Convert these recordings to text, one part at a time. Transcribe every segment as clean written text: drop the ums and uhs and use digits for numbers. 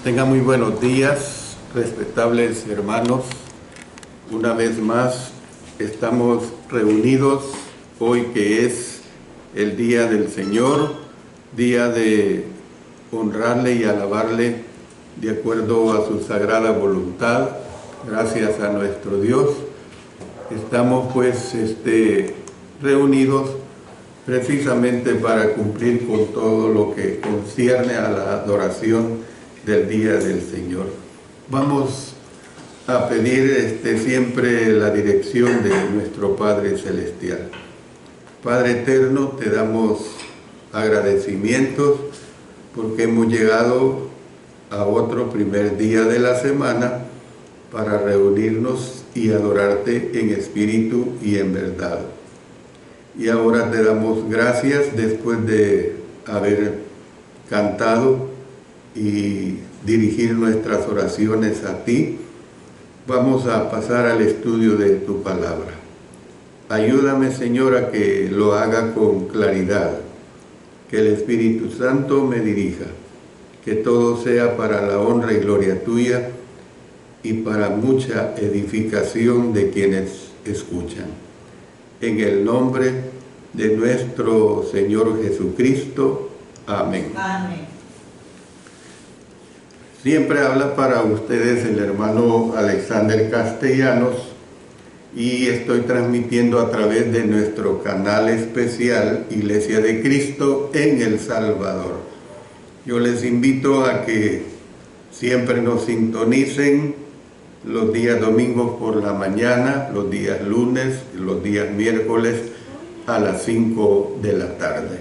Tengan muy buenos días, respetables hermanos. Una vez más estamos reunidos hoy que es el día del Señor, día de honrarle y alabarle de acuerdo a su sagrada voluntad, gracias a nuestro Dios. Estamos pues reunidos precisamente para cumplir con todo lo que concierne a la adoración del día del Señor. Vamos a pedir siempre la dirección de nuestro Padre Celestial. Padre eterno, te damos agradecimientos porque hemos llegado a otro primer día de la semana para reunirnos y adorarte en espíritu y en verdad. Y ahora te damos gracias después de haber cantado y dirigir nuestras oraciones a ti. Vamos a pasar al estudio de tu palabra. Ayúdame, Señor, a que lo haga con claridad, que el Espíritu Santo me dirija, que todo sea para la honra y gloria tuya y para mucha edificación de quienes escuchan. En el nombre de nuestro Señor Jesucristo. Amén. Amén. Siempre habla para ustedes el hermano Alexander Castellanos y estoy transmitiendo a través de nuestro canal especial Iglesia de Cristo en El Salvador. Yo les invito a que siempre nos sintonicen los días domingos por la mañana, los días lunes, los días miércoles a las 5 de la tarde.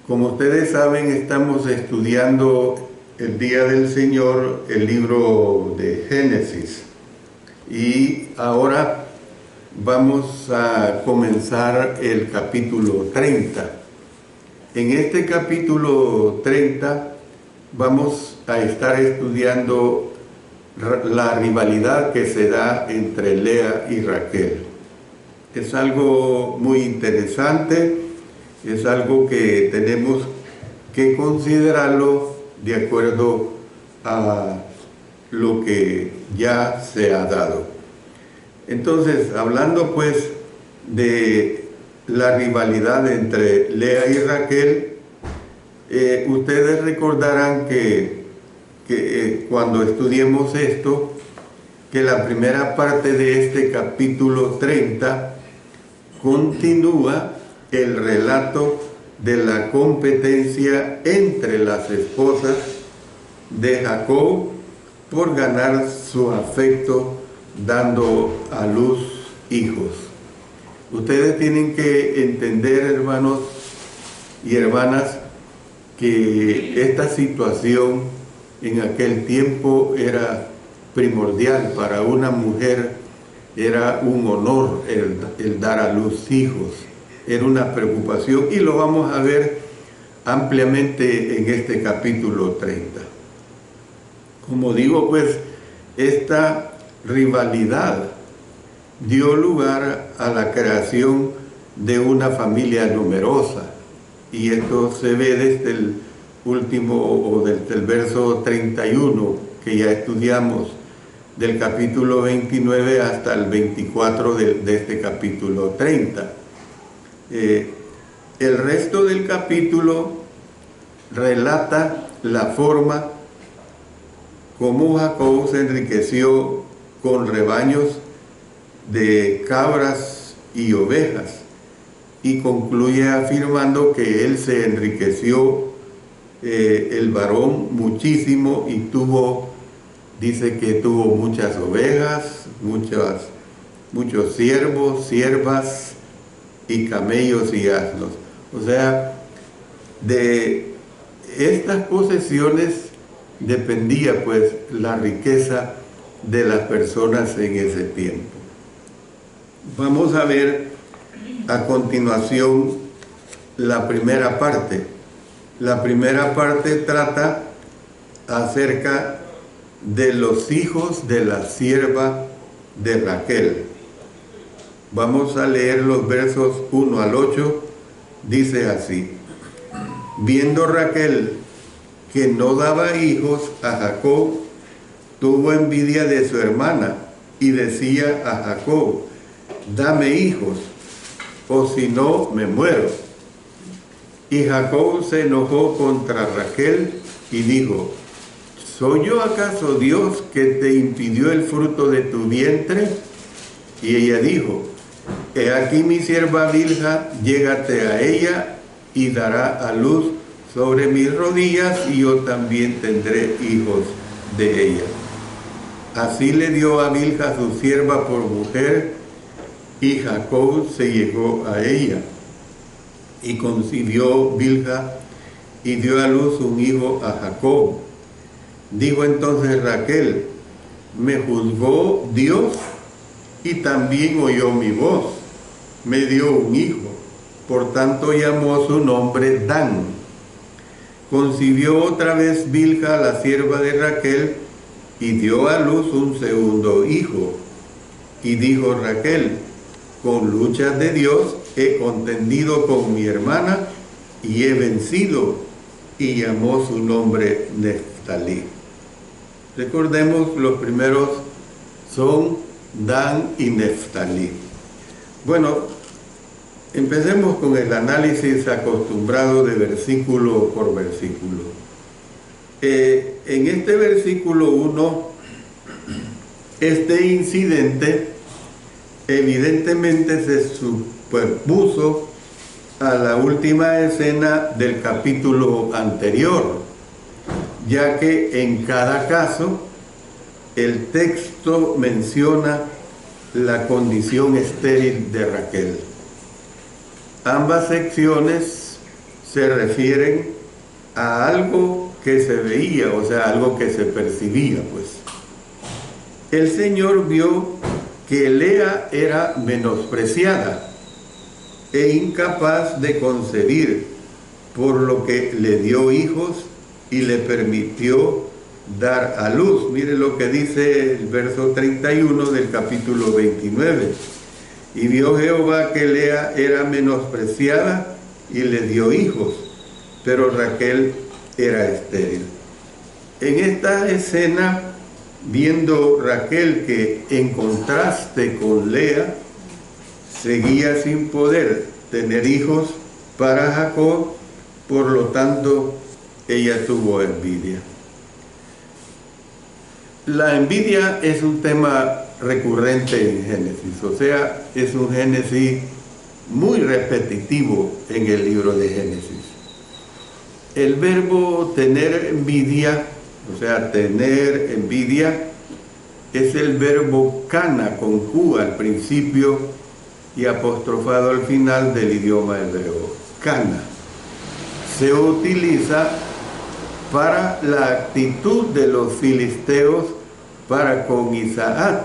Como ustedes saben, estamos estudiando el día del Señor, el libro de Génesis. Y ahora vamos a comenzar el capítulo 30. En este capítulo 30 vamos a estar estudiando la rivalidad que se da entre Lea y Raquel. Es algo muy interesante, es algo que tenemos que considerarlo de acuerdo a lo que ya se ha dado. Entonces, hablando pues de la rivalidad entre Lea y Raquel, ustedes recordarán que cuando estudiemos esto, que la primera parte de este capítulo 30 continúa el relato de la competencia entre las esposas de Jacob por ganar su afecto dando a luz hijos. Ustedes tienen que entender, hermanos y hermanas, que esta situación en aquel tiempo era primordial. Para una mujer era un honor el dar a luz hijos. Era una preocupación y lo vamos a ver ampliamente en este capítulo 30. Como digo, pues, esta rivalidad dio lugar a la creación de una familia numerosa. Y esto se ve desde el último, o desde el verso 31, que ya estudiamos, del capítulo 29 hasta el 24 de este capítulo 30. El resto del capítulo relata la forma como Jacob se enriqueció con rebaños de cabras y ovejas y concluye afirmando que él se enriqueció, el varón, muchísimo y dice que tuvo muchas ovejas, muchos siervos, siervas y camellos y asnos. O sea, de estas posesiones dependía pues la riqueza de las personas en ese tiempo. Vamos a ver a continuación la primera parte. La primera parte trata acerca de los hijos de la sierva de Raquel. Vamos a leer los versos 1 al 8. Dice así: Viendo Raquel que no daba hijos a Jacob, tuvo envidia de su hermana y decía a Jacob: dame hijos, o si no me muero. Y Jacob se enojó contra Raquel y dijo: ¿soy yo acaso Dios que te impidió el fruto de tu vientre? Y ella dijo: he aquí mi sierva Bilha, llégate a ella y dará a luz sobre mis rodillas, y yo también tendré hijos de ella. Así le dio a Bilha su sierva por mujer, y Jacob se llegó a ella. Y concibió Bilha y dio a luz un hijo a Jacob. Dijo entonces Raquel: me juzgó Dios y también oyó mi voz, me dio un hijo. Por tanto llamó su nombre Dan. Concibió otra vez Bilha, la sierva de Raquel, y dio a luz un segundo hijo. Y dijo Raquel: con luchas de Dios he contendido con mi hermana y he vencido. Y llamó su nombre Neftalí. Recordemos, los primeros son Dan y Neftalí. Bueno, empecemos con el análisis acostumbrado de versículo por versículo. En este versículo 1, este incidente evidentemente se superpuso a la última escena del capítulo anterior, ya que en cada caso el texto menciona la condición estéril de Raquel. Ambas secciones se refieren a algo que se veía, o sea, algo que se percibía, pues. El Señor vio que Lea era menospreciada e incapaz de concebir, por lo que le dio hijos y le permitió dar a luz. Mire lo que dice el verso 31 del capítulo 29. Y vio Jehová que Lea era menospreciada y le dio hijos, pero Raquel era estéril. En esta escena, viendo Raquel que en contraste con Lea, seguía sin poder tener hijos para Jacob, por lo tanto ella tuvo envidia. La envidia es un tema recurrente en Génesis, o sea, es un Génesis muy repetitivo en el libro de Génesis. El verbo tener envidia, o sea, tener envidia, es el verbo kana con Q al principio y apostrofado al final del idioma hebreo. Kana se utiliza para la actitud de los filisteos para con Isaac,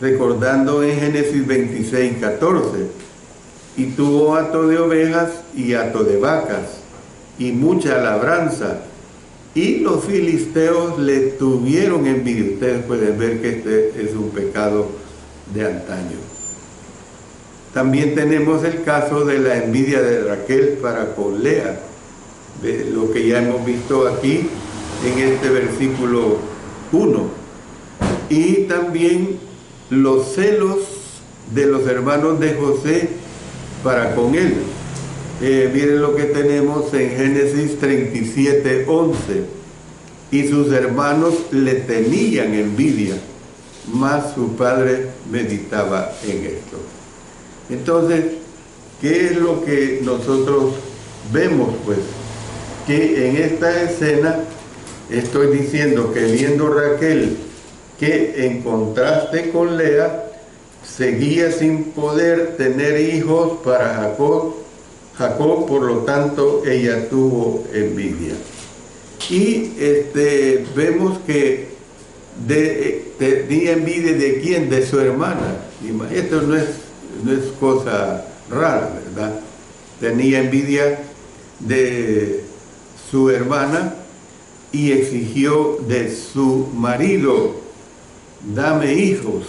recordando en Génesis 26:14: y tuvo hato de ovejas y hato de vacas y mucha labranza, y los filisteos le tuvieron envidia. Ustedes pueden ver que este es un pecado de antaño. También tenemos el caso de la envidia de Raquel para con Lea, de lo que ya hemos visto aquí en este versículo 1. Y también los celos de los hermanos de José para con él. Miren lo que tenemos en Génesis 37:11. Y sus hermanos le tenían envidia, mas su padre meditaba en esto. Entonces, ¿qué es lo que nosotros vemos? Pues que en esta escena estoy diciendo que viendo Raquel que en contraste con Lea seguía sin poder tener hijos para Jacob, por lo tanto ella tuvo envidia. Y vemos que tenía envidia de quién, de su hermana. Esto no es cosa rara, ¿verdad? Tenía envidia de su hermana y exigió de su marido: dame hijos,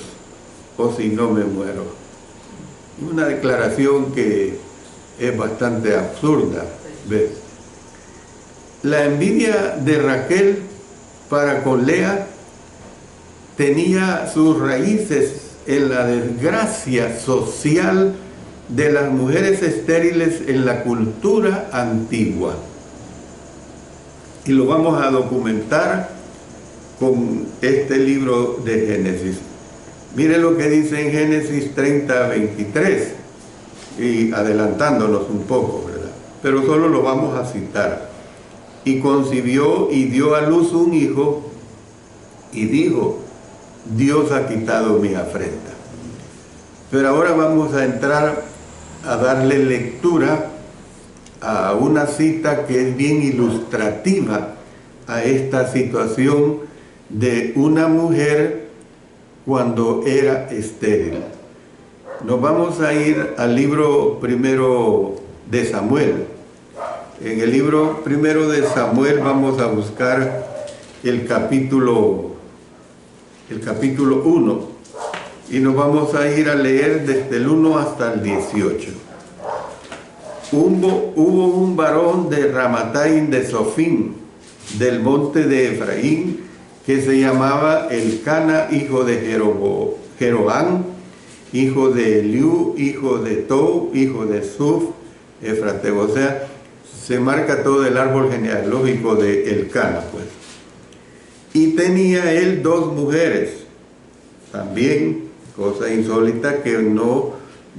o si no me muero. Una declaración que es bastante absurda, ¿ves? la envidia de Raquel para con Lea tenía sus raíces en la desgracia social de las mujeres estériles en la cultura antigua. Y lo vamos a documentar con este libro de Génesis. Mire lo que dice en Génesis 30:23, y adelantándonos un poco, ¿verdad? Pero solo lo vamos a citar. Y concibió y dio a luz un hijo, y dijo: Dios ha quitado mi afrenta. Pero ahora vamos a entrar a darle lectura a una cita que es bien ilustrativa a esta situación de una mujer cuando era estéril. Nos vamos a ir al libro primero de Samuel. En el libro primero de Samuel vamos a buscar el capítulo 1 y nos vamos a ir a leer desde el 1 hasta el 18. Hubo un varón de Ramataim de Sofim, del monte de Efraín, que se llamaba Elcana, hijo de Jeroham, hijo de Eliú, hijo de Tou, hijo de Suf, Efrateo. O sea, se marca todo el árbol genealógico de Elcana, pues. Y tenía él 2 mujeres, también, cosa insólita que no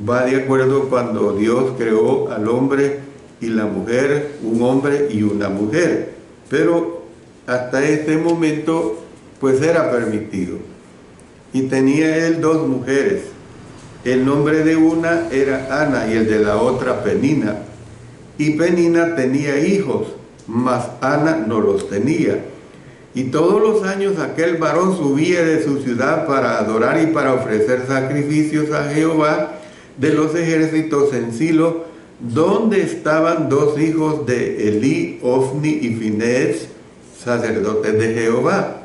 va de acuerdo cuando Dios creó al hombre y la mujer, un hombre y una mujer. Pero hasta este momento, pues era permitido. Y tenía él 2 mujeres. El nombre de una era Ana y el de la otra Penina. Y Penina tenía hijos, mas Ana no los tenía. Y todos los años aquel varón subía de su ciudad para adorar y para ofrecer sacrificios a Jehová de los ejércitos en Silo, donde estaban 2 hijos de Elí, Ofni y Finés, sacerdotes de Jehová.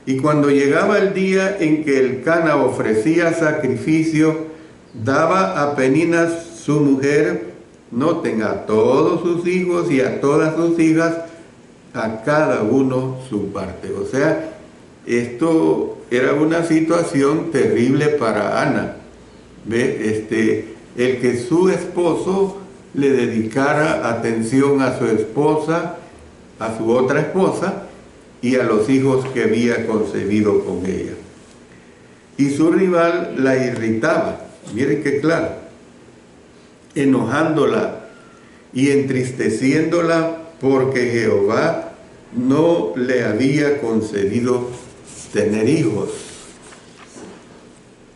Y cuando llegaba el día en que Elcana ofrecía sacrificio, daba a Penina su mujer, noten, a todos sus hijos y a todas sus hijas, a cada uno su parte. O sea, esto era una situación terrible para Ana. ¿Ve? El que su esposo le dedicara atención a su esposa, a su otra esposa y a los hijos que había concebido con ella. Y su rival la irritaba, miren qué claro, enojándola y entristeciéndola porque Jehová no le había concedido tener hijos.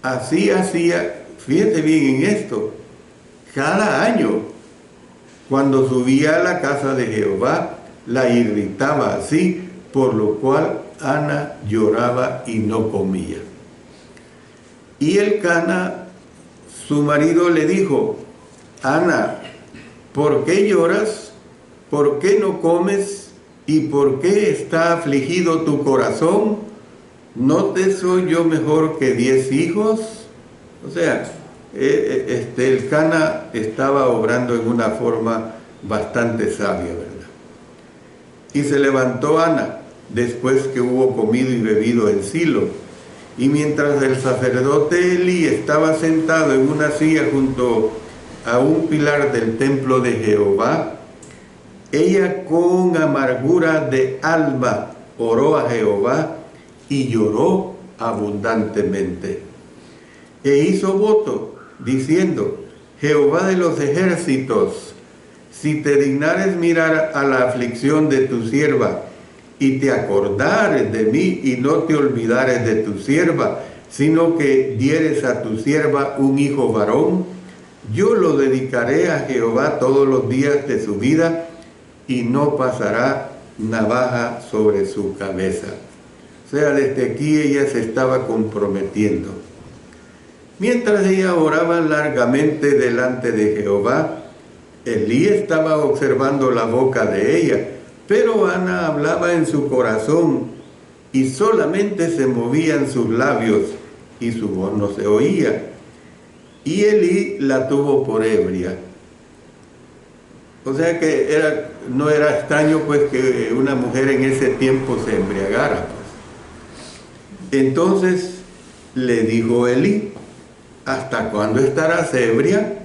Así hacía, fíjate bien en esto, cada año, cuando subía a la casa de Jehová, la irritaba así, por lo cual Ana lloraba y no comía. Y Elcana, su marido, le dijo: Ana, ¿por qué lloras? ¿Por qué no comes? ¿Y por qué está afligido tu corazón? ¿No te soy yo mejor que 10 hijos? O sea, Elcana estaba obrando en una forma bastante sabia, ¿verdad? Y se levantó Ana, después que hubo comido y bebido en Silo. Y mientras el sacerdote Elí estaba sentado en una silla junto a un pilar del templo de Jehová, ella con amargura de alma oró a Jehová y lloró abundantemente. E hizo voto, diciendo: Jehová de los ejércitos, si te dignares mirar a la aflicción de tu sierva, y te acordares de mí, y no te olvidares de tu sierva, sino que dieres a tu sierva un hijo varón, yo lo dedicaré a Jehová todos los días de su vida, y no pasará navaja sobre su cabeza. O sea, desde aquí ella se estaba comprometiendo. Mientras ella oraba largamente delante de Jehová, Elí estaba observando la boca de ella, pero Ana hablaba en su corazón, y solamente se movían sus labios, y su voz no se oía. Y Elí la tuvo por ebria. O sea que no era extraño pues que una mujer en ese tiempo se embriagara. Pues. Entonces le dijo Elí: ¿hasta cuándo estarás ebria?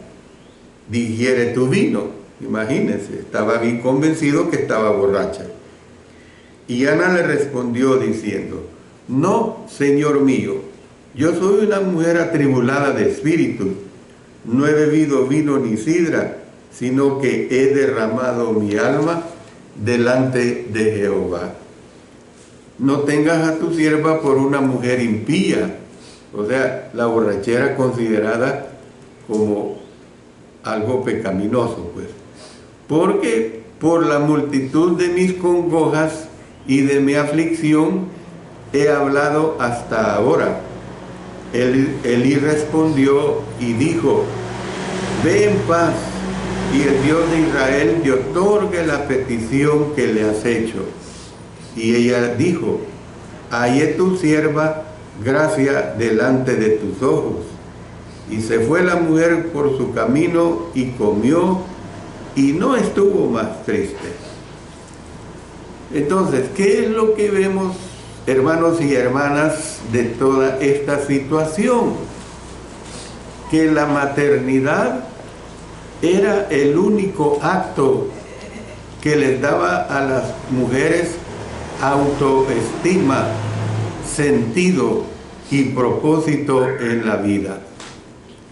Digiere tu vino. Imagínense, estaba bien convencido que estaba borracha. Y Ana le respondió diciendo: no, Señor mío, yo soy una mujer atribulada de espíritu. No he bebido vino ni sidra, sino que he derramado mi alma delante de Jehová. No tengas a tu sierva por una mujer impía. O sea, la borrachera considerada como algo pecaminoso, pues. Porque por la multitud de mis congojas y de mi aflicción he hablado hasta ahora. Elí respondió y dijo: ve en paz, y el Dios de Israel te otorgue la petición que le has hecho. Y ella dijo: hallé tu sierva gracia delante de tus ojos. Y se fue la mujer por su camino y comió, y no estuvo más triste. Entonces, ¿qué es lo que vemos, hermanos y hermanas, de toda esta situación? Que la maternidad era el único acto que les daba a las mujeres autoestima, sentido y propósito en la vida.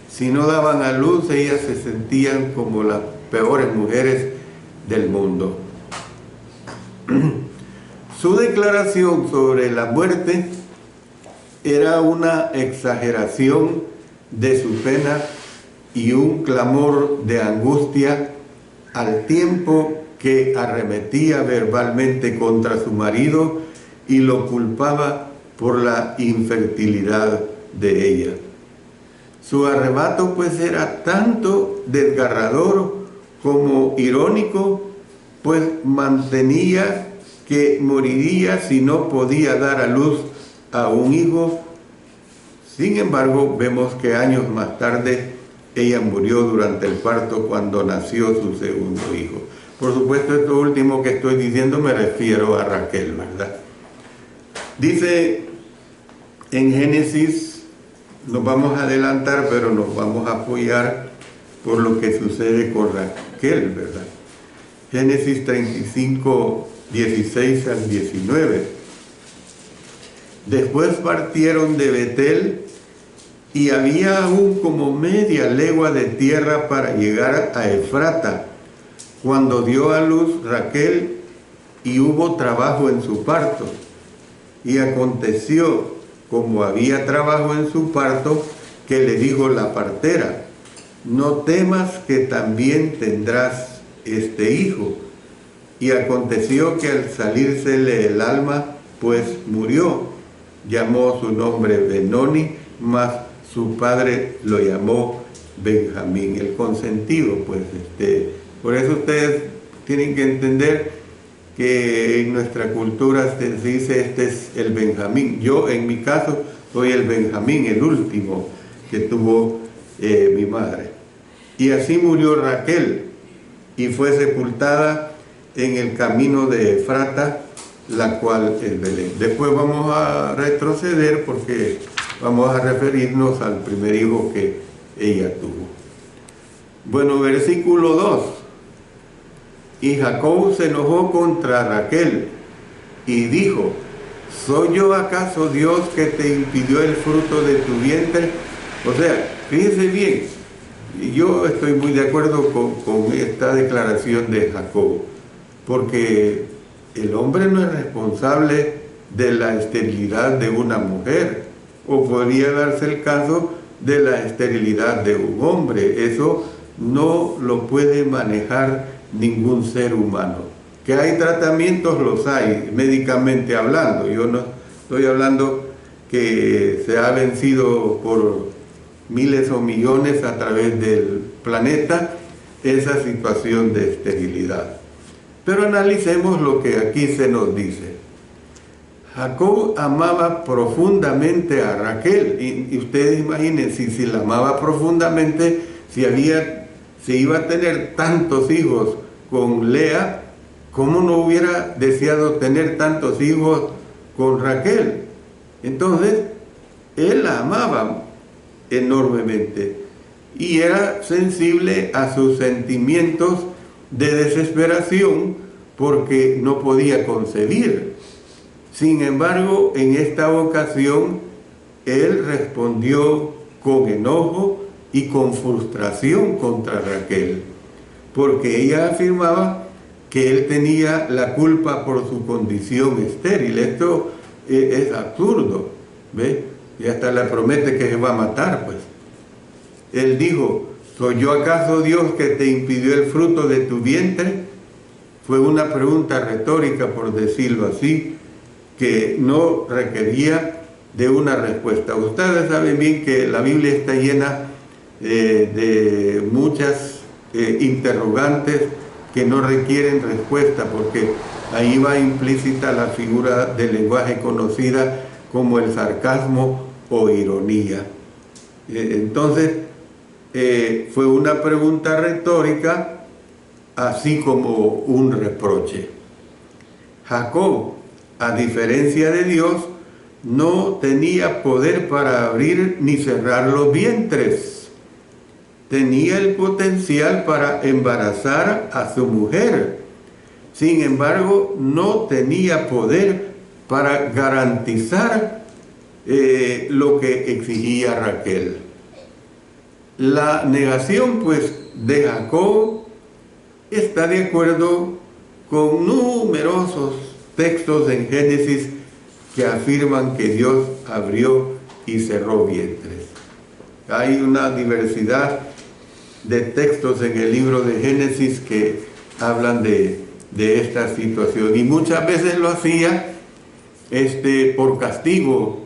Si no daban a luz, ellas se sentían como las peores mujeres del mundo. Su declaración sobre la muerte era una exageración de su pena y un clamor de angustia, al tiempo que arremetía verbalmente contra su marido y lo culpaba por la infertilidad de ella. Su arrebato pues era tanto desgarrador como irónico, pues mantenía que moriría si no podía dar a luz a un hijo. Sin embargo, vemos que años más tarde ella murió durante el parto cuando nació su segundo hijo. Por supuesto, esto último que estoy diciendo me refiero a Raquel, ¿verdad? Dice en Génesis, nos vamos a adelantar, pero nos vamos a apoyar por lo que sucede con Raquel, ¿verdad? Génesis 35, 16 al 19. Después partieron de Betel, y había aún como media legua de tierra para llegar a Efrata, cuando dio a luz Raquel, y hubo trabajo en su parto. Y aconteció, como había trabajo en su parto, que le dijo la partera: no temas, que también tendrás este hijo. Y aconteció que al salírsele el alma, pues murió. Llamó su nombre Benoni, mas su padre lo llamó Benjamín, el consentido. Pues por eso ustedes tienen que entender que en nuestra cultura se dice: este es el Benjamín. Yo en mi caso soy el Benjamín, el último que tuvo mi madre. Y así murió Raquel, y fue sepultada en el camino de Efrata, la cual es Belén. Después vamos a retroceder porque vamos a referirnos al primer hijo que ella tuvo. Bueno, versículo 2. Y Jacob se enojó contra Raquel y dijo: ¿soy yo acaso Dios que te impidió el fruto de tu vientre? O sea, fíjense bien, yo estoy muy de acuerdo con esta declaración de Jacob, porque el hombre no es responsable de la esterilidad de una mujer, o podría darse el caso de la esterilidad de un hombre. Eso no lo puede manejar ningún ser humano. Que hay tratamientos, los hay, médicamente hablando. Yo no estoy hablando que se ha vencido por miles o millones a través del planeta esa situación de esterilidad. Pero analicemos lo que aquí se nos dice. Jacob amaba profundamente a Raquel, y ustedes imaginen, si la amaba profundamente, si iba a tener tantos hijos con Lea, ¿cómo no hubiera deseado tener tantos hijos con Raquel? Entonces, él la amaba enormemente y era sensible a sus sentimientos de desesperación porque no podía concebir. Sin embargo, en esta ocasión, él respondió con enojo y con frustración contra Raquel, porque ella afirmaba que él tenía la culpa por su condición estéril. Esto es absurdo, ¿ve? Y hasta le promete que se va a matar, pues. Él dijo, ¿soy yo acaso Dios que te impidió el fruto de tu vientre? Fue una pregunta retórica, por decirlo así, que no requería de una respuesta. Ustedes saben bien que la Biblia está llena de muchas interrogantes que no requieren respuesta, porque ahí va implícita la figura del lenguaje conocida como el sarcasmo o ironía. Entonces, fue una pregunta retórica, así como un reproche. Jacob, a diferencia de Dios, no tenía poder para abrir ni cerrar los vientres. Tenía el potencial para embarazar a su mujer. Sin embargo, no tenía poder para garantizar lo que exigía Raquel. La negación, pues, de Jacob está de acuerdo con numerosos textos en Génesis que afirman que Dios abrió y cerró vientres. Hay una diversidad de textos en el libro de Génesis que hablan de esta situación, y muchas veces lo hacía por castigo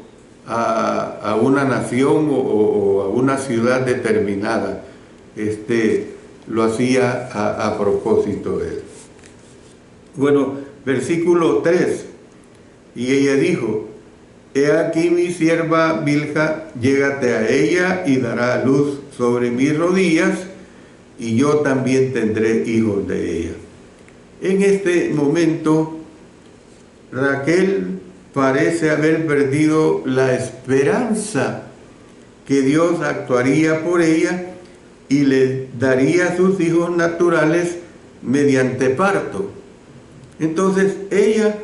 a una nación o a una ciudad determinada. Lo hacía a propósito de él. Bueno, versículo 3, y ella dijo, he aquí mi sierva Bilha, llégate a ella y dará a luz sobre mis rodillas, y yo también tendré hijos de ella. En este momento, Raquel parece haber perdido la esperanza que Dios actuaría por ella y le daría sus hijos naturales mediante parto. Entonces ella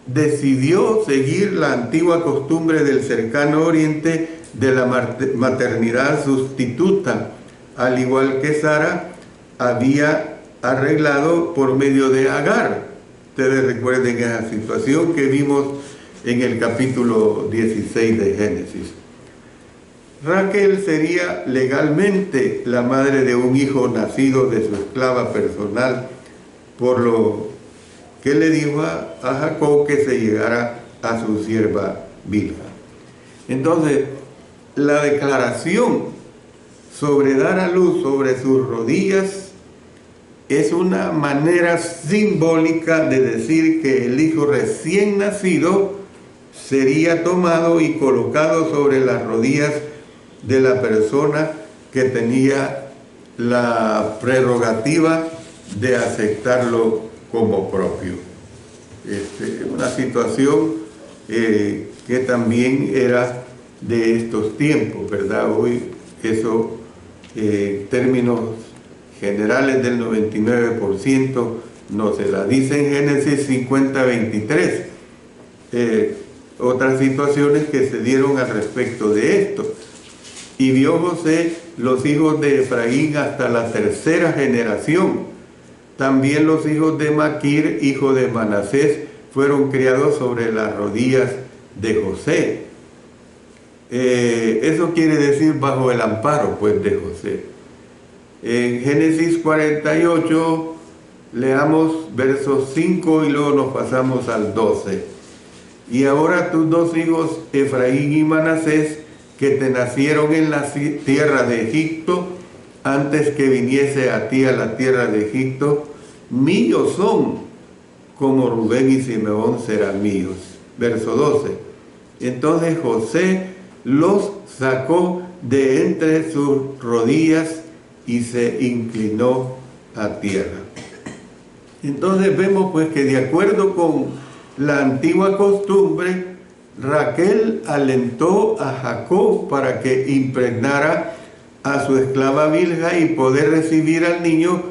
decidió seguir la antigua costumbre del cercano oriente de la maternidad sustituta, al igual que Sara había arreglado por medio de Agar. Ustedes recuerden esa situación que vimos en el capítulo 16 de Génesis. Raquel sería legalmente la madre de un hijo nacido de su esclava personal, por lo que le dijo a Jacob que se llegara a su sierva Bilha. Entonces, la declaración sobre dar a luz sobre sus rodillas es una manera simbólica de decir que el hijo recién nacido sería tomado y colocado sobre las rodillas de la persona que tenía la prerrogativa de aceptarlo como propio. Una situación que también era de estos tiempos, ¿verdad? Hoy eso, términos generales del 99%, no se la dice en Génesis 50:23. Otras situaciones que se dieron al respecto de esto. Y vio José los hijos de Efraín hasta la tercera generación. También los hijos de Maquir, hijo de Manasés, fueron criados sobre las rodillas de José. Eso quiere decir bajo el amparo, pues, de José. En Génesis 48, leamos versos 5 y luego nos pasamos al 12. Y ahora tus dos hijos, Efraín y Manasés, que te nacieron en la tierra de Egipto, antes que viniese a ti a la tierra de Egipto, míos son, como Rubén y Simeón serán míos. Verso 12. Entonces José los sacó de entre sus rodillas y se inclinó a tierra. Entonces vemos pues que de acuerdo con la antigua costumbre, Raquel alentó a Jacob para que impregnara a su esclava Bilha y poder recibir al niño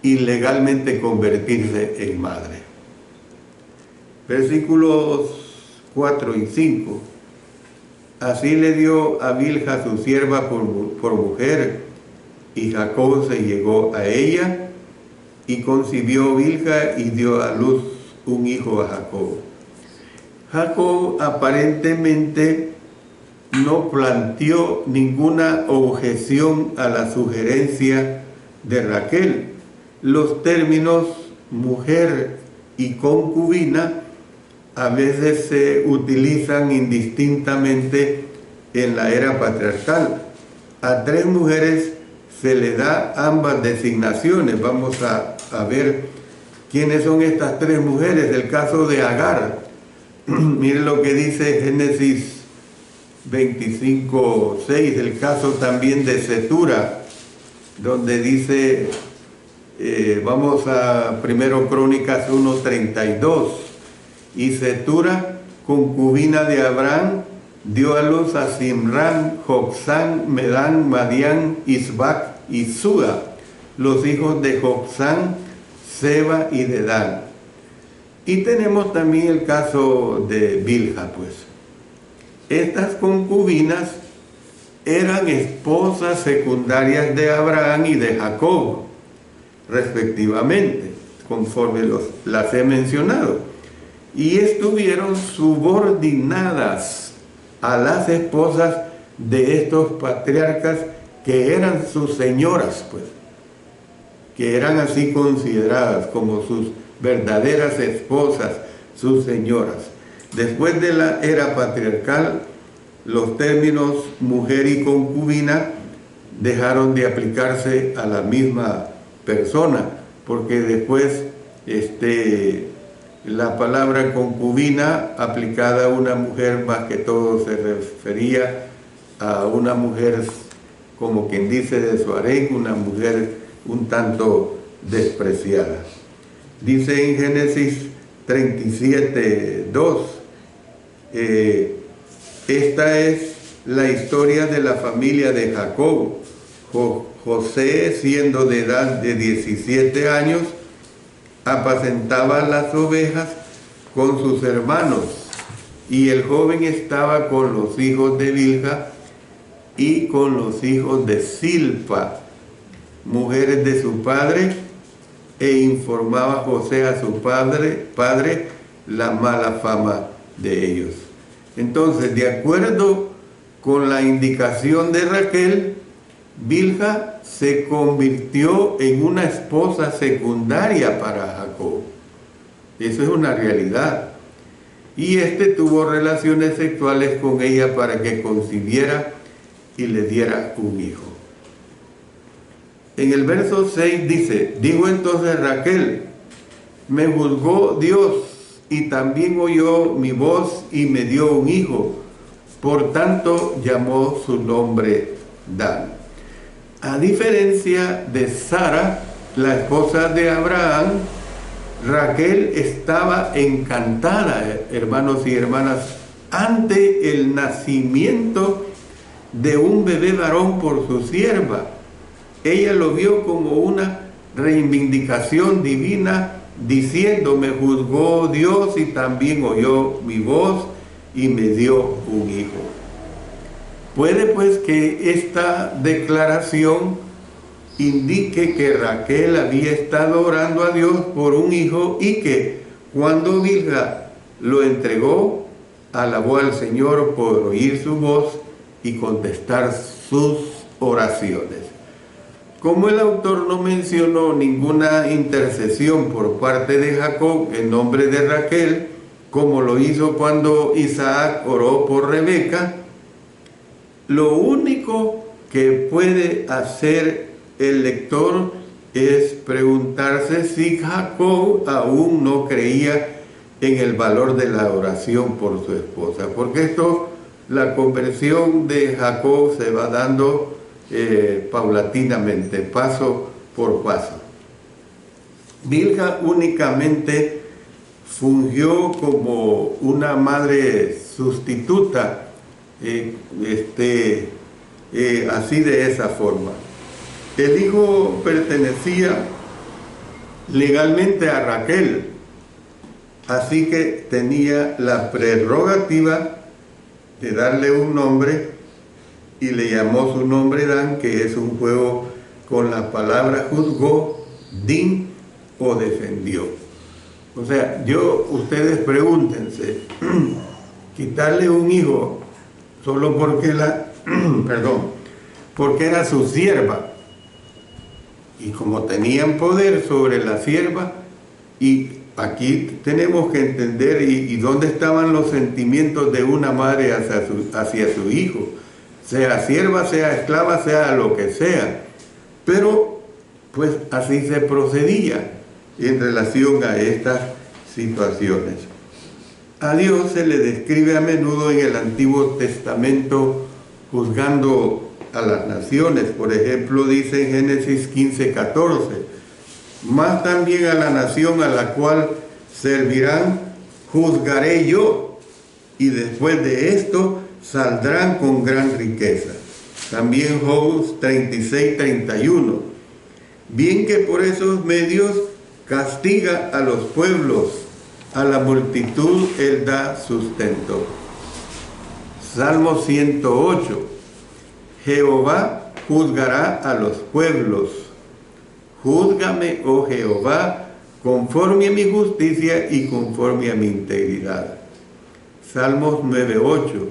y legalmente convertirse en madre. Versículos 4 y 5. Así le dio a Bilha su sierva por mujer, y Jacob se llegó a ella, y concibió Bilha y dio a luz un hijo a Jacob. Jacob aparentemente no planteó ninguna objeción a la sugerencia de Raquel. Los términos mujer y concubina a veces se utilizan indistintamente en la era patriarcal. A 3 mujeres se le da ambas designaciones. Vamos a ver quiénes son estas 3 mujeres. El caso de Agar. Miren lo que dice Génesis 25:6, el caso también de Cetura, donde dice, vamos a 1 Crónicas 1:32, y Cetura, concubina de Abraham, dio a luz a Simrán, Joksán, Medán, Madián, Isbac y Sua, los hijos de Joksán, Seba y Dedán. Y tenemos también el caso de Bilha, pues. Estas concubinas eran esposas secundarias de Abraham y de Jacob, respectivamente, conforme las he mencionado. Y estuvieron subordinadas a las esposas de estos patriarcas que eran sus señoras, pues, que eran así consideradas como sus verdaderas esposas, sus señoras. Después de la era patriarcal, los términos mujer y concubina dejaron de aplicarse a la misma persona, porque después la palabra concubina aplicada a una mujer más que todo se refería a una mujer, como quien dice, de su harén, una mujer un tanto despreciada. Dice en Génesis 37:2, esta es la historia de la familia de Jacob. José, siendo de edad de 17 años, apacentaba las ovejas con sus hermanos, y el joven estaba con los hijos de Bilha y con los hijos de Silpa, mujeres de su padre, e informaba José a su padre la mala fama de ellos. Entonces, de acuerdo con la indicación de Raquel, Bilha se convirtió en una esposa secundaria para Jacob. Eso es una realidad. Y tuvo relaciones sexuales con ella para que concibiera y le diera un hijo. En el verso 6 dice, dijo entonces Raquel, me juzgó Dios y también oyó mi voz y me dio un hijo. Por tanto llamó su nombre Dan. A diferencia de Sara, la esposa de Abraham, Raquel estaba encantada, hermanos y hermanas, ante el nacimiento de un bebé varón por su sierva. Ella lo vio como una reivindicación divina, diciendo, me juzgó Dios y también oyó mi voz y me dio un hijo. Puede pues que esta declaración indique que Raquel había estado orando a Dios por un hijo y que cuando Bilha lo entregó, alabó al Señor por oír su voz y contestar sus oraciones. Como el autor no mencionó ninguna intercesión por parte de Jacob en nombre de Raquel, como lo hizo cuando Isaac oró por Rebeca, lo único que puede hacer el lector es preguntarse si Jacob aún no creía en el valor de la oración por su esposa, porque la conversión de Jacob se va dando paulatinamente, paso por paso. Bilha únicamente fungió como una madre sustituta, así de esa forma. El hijo pertenecía legalmente a Raquel, así que tenía la prerrogativa de darle un nombre y le llamó su nombre Dan, que es un juego con la palabra juzgó, din o defendió. O sea, ustedes pregúntense, quitarle un hijo solo porque porque era su sierva, y como tenían poder sobre la sierva, y aquí tenemos que entender y dónde estaban los sentimientos de una madre hacia su hijo, sea sierva, sea esclava, sea lo que sea, pero pues así se procedía en relación a estas situaciones. A Dios se le describe a menudo en el Antiguo Testamento juzgando a las naciones. Por ejemplo, dice en Génesis 15:14, más también a la nación a la cual servirán, juzgaré yo, y después de esto saldrán con gran riqueza. También Job 36:31, bien que por esos medios castiga a los pueblos, a la multitud él da sustento. Salmo 108, Jehová juzgará a los pueblos. Júzgame, oh Jehová, conforme a mi justicia y conforme a mi integridad. Salmos 9:8,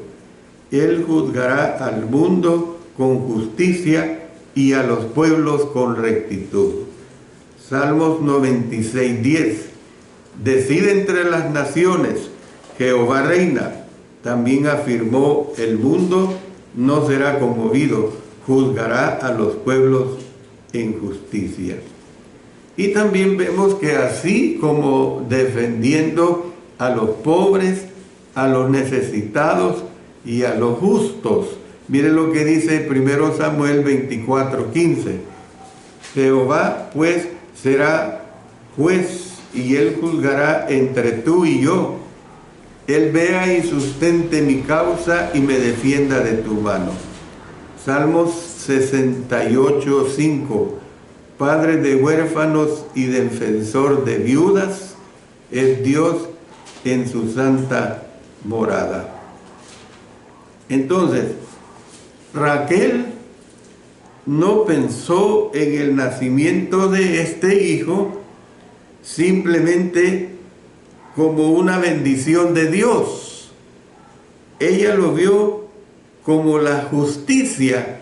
él juzgará al mundo con justicia y a los pueblos con rectitud. Salmos 96:10, decide entre las naciones, Jehová reina. También afirmó, el mundo no será conmovido, juzgará a los pueblos en justicia. Y también vemos que así como defendiendo a los pobres, a los necesitados y a los justos. Miren lo que dice 1 Samuel 24:15. Jehová pues será juez y él juzgará entre tú y yo. Él vea y sustente mi causa y me defienda de tu mano. Salmos 68:5. Padre de huérfanos y defensor de viudas, es Dios en su santa morada. Entonces, Raquel no pensó en el nacimiento de este hijo simplemente como una bendición de Dios. Ella lo vio como la justicia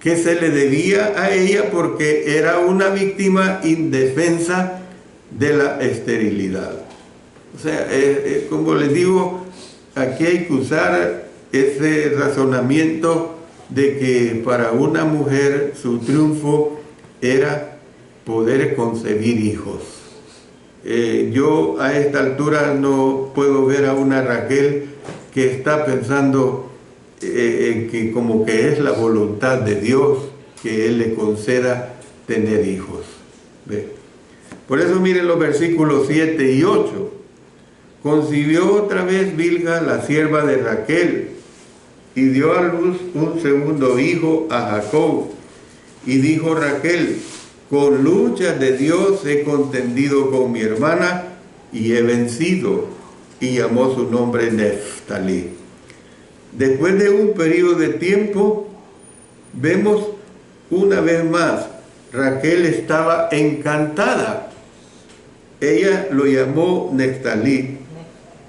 que se le debía a ella porque era una víctima indefensa de la esterilidad. O sea, como les digo, aquí hay que usar ese razonamiento de que para una mujer su triunfo era poder concebir hijos. Yo a esta altura no puedo ver a una Raquel que está pensando que como que es la voluntad de Dios que Él le conceda tener hijos. ¿Ve? Por eso miren los versículos 7 y 8. Concibió otra vez Bilha, la sierva de Raquel, y dio a luz un segundo hijo a Jacob. Y dijo Raquel, con lucha de Dios he contendido con mi hermana y he vencido. Y llamó su nombre Neftalí. Después de un periodo de tiempo, vemos una vez más, Raquel estaba encantada. Ella lo llamó Neftalí,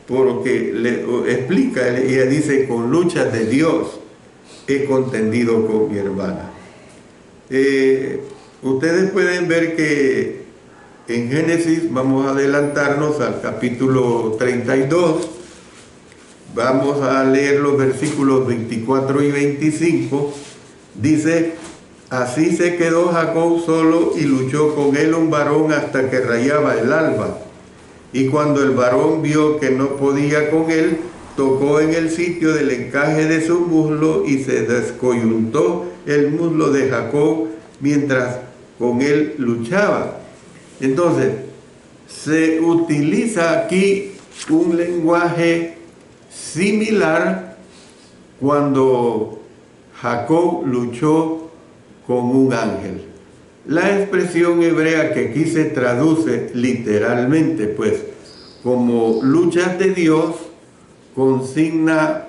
porque le explica, ella dice, con lucha de Dios he contendido con mi hermana. Ustedes pueden ver que en Génesis, vamos a adelantarnos al capítulo 32, vamos a leer los versículos 24 y 25, dice, así se quedó Jacob solo y luchó con él un varón hasta que rayaba el alba. Y cuando el varón vio que no podía con él, tocó en el sitio del encaje de su muslo y se descoyuntó el muslo de Jacob mientras con él luchaba. Entonces, se utiliza aquí un lenguaje similar cuando Jacob luchó con un ángel. La expresión hebrea que aquí se traduce literalmente, pues, como luchas de Dios, consigna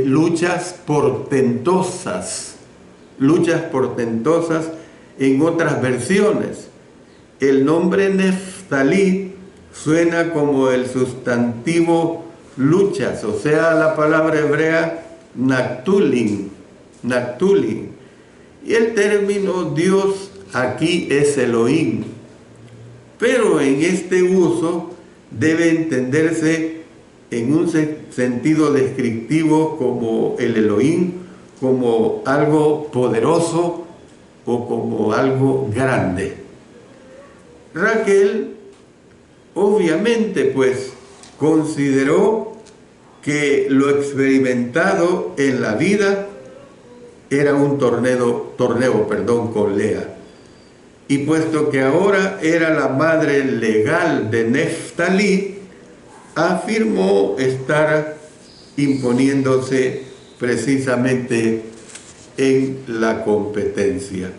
luchas portentosas en otras versiones. El nombre Neftalí suena como el sustantivo luchas, o sea, la palabra hebrea Naktulin. Y el término Dios aquí es Elohim, pero en este uso debe entenderse en un sentido descriptivo como el Elohim, como algo poderoso o como algo grande. Raquel, obviamente, pues, consideró que lo experimentado en la vida era un torneo con Lea. Y puesto que ahora era la madre legal de Neftalí, afirmó estar imponiéndose precisamente en la competencia.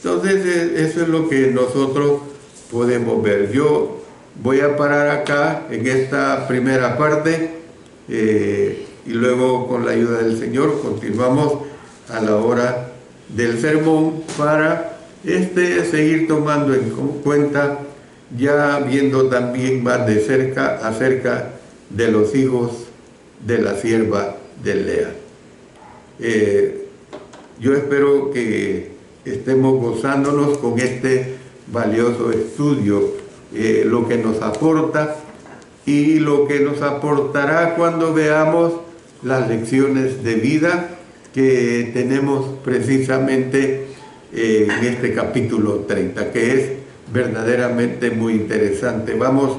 Entonces, eso es lo que nosotros podemos ver. Yo voy a parar acá en esta primera parte y luego, con la ayuda del Señor, continuamos a la hora del sermón para seguir tomando en cuenta, ya viendo también más de cerca acerca de los hijos de la sierva de Lea. Yo espero que estemos gozándonos con este valioso estudio, lo que nos aporta y lo que nos aportará cuando veamos las lecciones de vida que tenemos precisamente en este capítulo 30, que es verdaderamente muy interesante. Vamos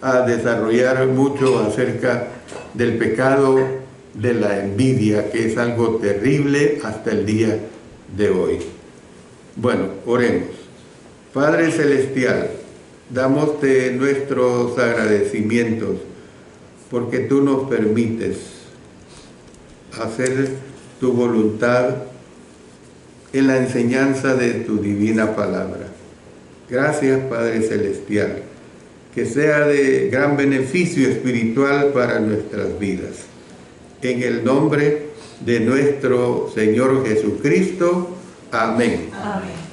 a desarrollar mucho acerca del pecado de la envidia, que es algo terrible hasta el día de hoy. Bueno, oremos. Padre Celestial, damoste nuestros agradecimientos porque tú nos permites hacer tu voluntad en la enseñanza de tu divina palabra. Gracias, Padre Celestial, que sea de gran beneficio espiritual para nuestras vidas. En el nombre de nuestro Señor Jesucristo. Amén. Amén.